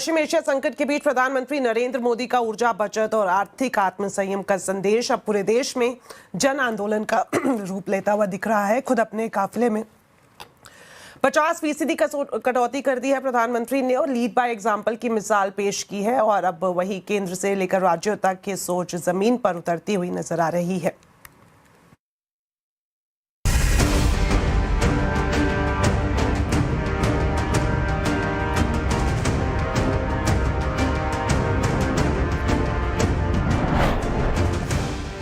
पश्चिम Asia संकट के बीच प्रधानमंत्री नरेंद्र मोदी का ऊर्जा बचत और आर्थिक आत्मसंयम का संदेश अब पूरे देश में जन आंदोलन का रूप लेता हुआ दिख रहा है। खुद अपने काफिले में 50% कटौती कर दी है प्रधानमंत्री ने और लीड बाय एग्जाम्पल की मिसाल पेश की है और अब वही केंद्र से लेकर राज्यों तक की सोच जमीन पर उतरती हुई नजर आ रही है।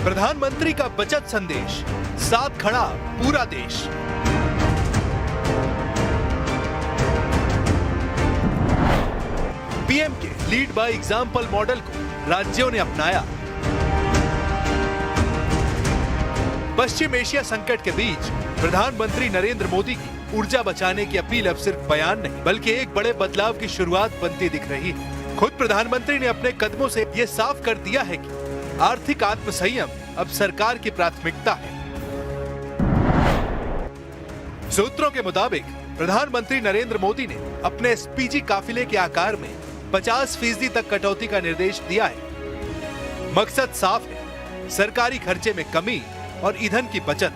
प्रधानमंत्री का बचत संदेश, साथ खड़ा पूरा देश। पीएम के लीड बाय एग्जाम्पल मॉडल को राज्यों ने अपनाया। पश्चिम एशिया संकट के बीच प्रधानमंत्री नरेंद्र मोदी की ऊर्जा बचाने की अपील अब सिर्फ बयान नहीं बल्कि एक बड़े बदलाव की शुरुआत बनती दिख रही है। खुद प्रधानमंत्री ने अपने कदमों से यह साफ कर दिया है कि आर्थिक आत्मसंयम अब सरकार की प्राथमिकता है। सूत्रों के मुताबिक प्रधानमंत्री नरेंद्र मोदी ने अपने एसपीजी काफिले के आकार में 50% तक कटौती का निर्देश दिया है। मकसद साफ है, सरकारी खर्चे में कमी और ईंधन की बचत।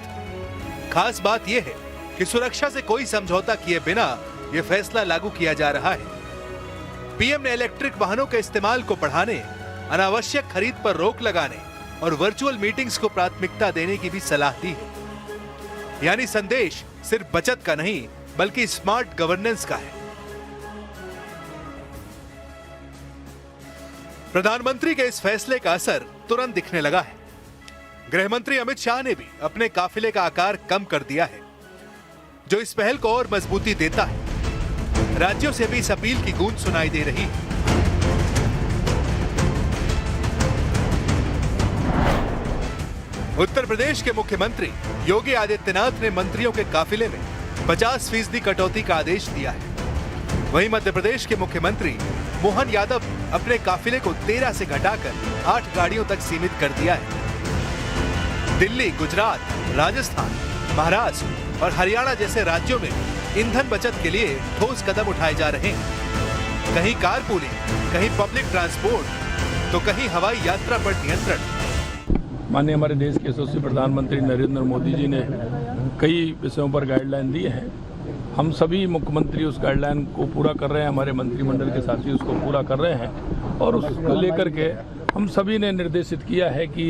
खास बात यह है कि सुरक्षा से कोई समझौता किए बिना यह फैसला लागू किया जा रहा है। पीएम ने इलेक्ट्रिक वाहनों के इस्तेमाल को बढ़ाने, अनावश्यक खरीद पर रोक लगाने और वर्चुअल मीटिंग्स को प्राथमिकता देने की भी सलाह दी है। यानी संदेश सिर्फ बचत का नहीं बल्कि स्मार्ट गवर्नेंस का है। प्रधानमंत्री के इस फैसले का असर तुरंत दिखने लगा है। गृह मंत्री अमित शाह ने भी अपने काफिले का आकार कम कर दिया है, जो इस पहल को और मजबूती देता है। राज्यों से भी इस अपील की गूंज सुनाई दे रही है। उत्तर प्रदेश के मुख्यमंत्री योगी आदित्यनाथ ने मंत्रियों के काफिले में 50% कटौती का आदेश दिया है। वहीं मध्य प्रदेश के मुख्यमंत्री मोहन यादव अपने काफिले को 13 से घटाकर 8 गाड़ियों तक सीमित कर दिया है। दिल्ली, गुजरात, राजस्थान, महाराष्ट्र और हरियाणा जैसे राज्यों में ईंधन बचत के लिए ठोस कदम उठाए जा रहे हैं। कहीं कारपूलिंग, कहीं पब्लिक ट्रांसपोर्ट तो कहीं हवाई यात्रा पर नियंत्रण। माननीय हमारे देश के यशस्वी प्रधानमंत्री नरेंद्र मोदी जी ने कई विषयों पर गाइडलाइन दी है। हम सभी मुख्यमंत्री उस गाइडलाइन को पूरा कर रहे हैं, हमारे मंत्रिमंडल के साथी उसको पूरा कर रहे हैं और उसको लेकर के हम सभी ने निर्देशित किया है कि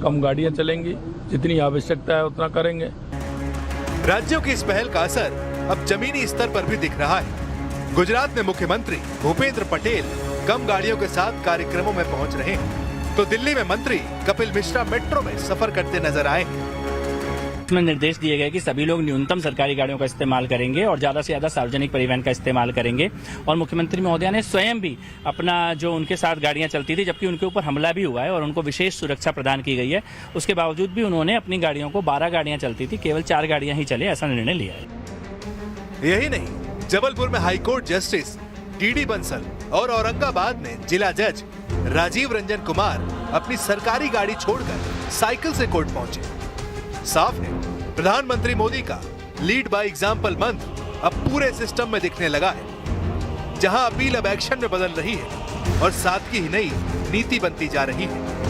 कम गाड़ियां चलेंगी, जितनी आवश्यकता है उतना करेंगे। राज्यों की इस पहल का असर अब जमीनी स्तर पर भी दिख रहा है। गुजरात में मुख्यमंत्री भूपेंद्र पटेल कम गाड़ियों के साथ कार्यक्रमों में पहुंच रहे हैं, तो दिल्ली में मंत्री कपिल मिश्रा मेट्रो में सफर करते नजर आए। इसमें निर्देश दिए गए कि सभी लोग न्यूनतम सरकारी गाड़ियों का इस्तेमाल करेंगे और ज्यादा से ज्यादा सार्वजनिक परिवहन का इस्तेमाल करेंगे। और मुख्यमंत्री महोदया ने स्वयं भी अपना जो उनके साथ गाड़ियां चलती थी, जबकि उनके ऊपर हमला भी हुआ है और उनको विशेष सुरक्षा प्रदान की गई है, उसके बावजूद भी उन्होंने अपनी गाड़ियों को 12 गाड़ियां चलती थी, केवल 4 गाड़ियां ही चले, ऐसा निर्णय लिया है। यही नहीं, जबलपुर में हाईकोर्ट जस्टिस डी बंसल और औरंगाबाद में जिला जज राजीव रंजन कुमार अपनी सरकारी गाड़ी छोड़कर साइकिल से कोर्ट पहुंचे। साफ है, प्रधानमंत्री मोदी का लीड बाय एग्जाम्पल मंत्र अब पूरे सिस्टम में दिखने लगा है, जहां अपील अब एक्शन में बदल रही है और सादगी ही नहीं नीति बनती जा रही है।